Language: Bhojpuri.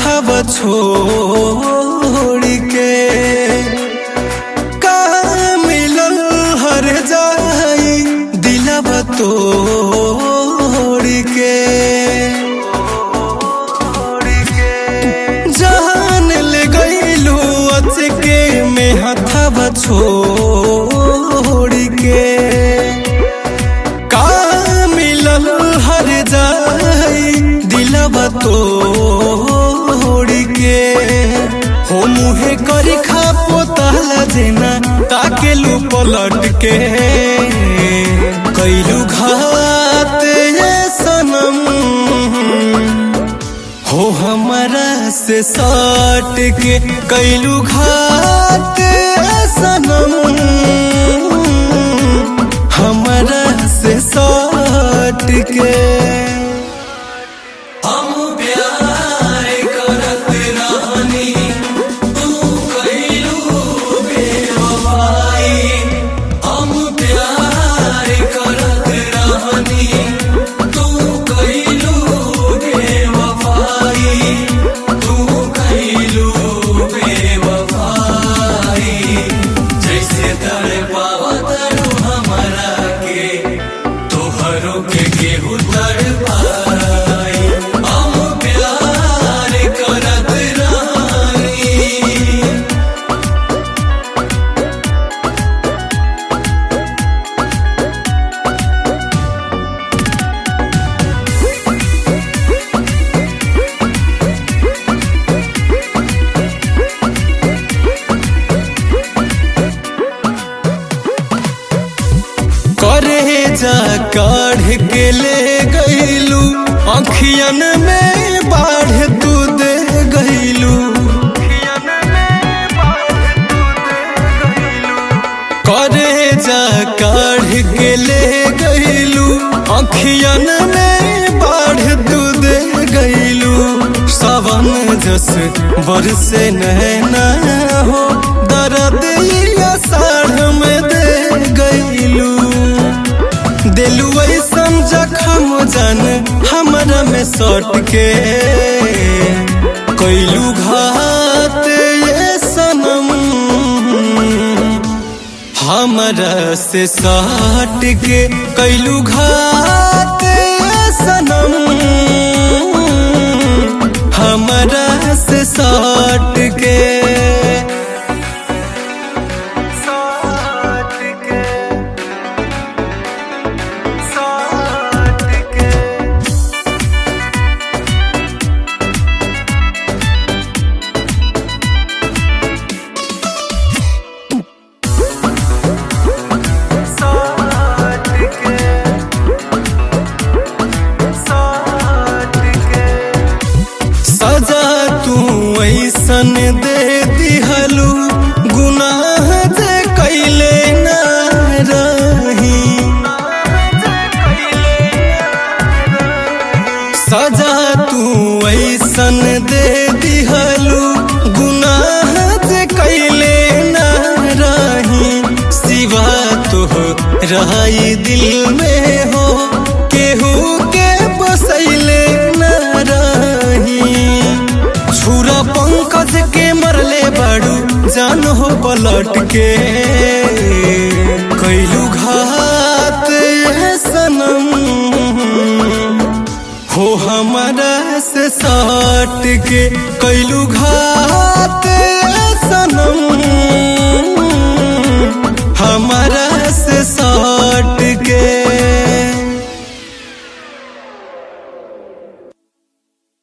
हथवा छोड़ के का मिलल हर जाई दिलवा तोड़ के जान ले गईलू अचके में हथवा छोड़ के का मिलल हर जाई दिलवा तोड़ के हो मुहे करी खा पोताला जेना ताकेलू पलट के कैलू घात ये सनम हो हमारा से सट के कैलू घात ये सनम हमारा से सट के करे जा काढ़ के ले गईलू अखियन में बाढ़ तू दे गईलू करे जा काढ़ के ले गईलू अखियन में बाढ़ तू दे गईलू सावन जस बरसे नैना हो दर्द साढ़ में दे गईलू दिलू ऐसन जखम जान हमरा में सट के कैलू घात ये सनम हमरा से सट के कैलू घात ये सनम हमरा से सट के ऐसन दे दिहलू गुनाह जे कैले ना रही सजा तू ऐसन दे दिहलू गुनाह जे कैले ना रही सिवा तो रही दिल में हो केहू के बसैले ना रही छुरा पंकज के मरले बाड़ू जान हो पलट के कैलू घात ये सनम हो हमारा से सट के कैलू घात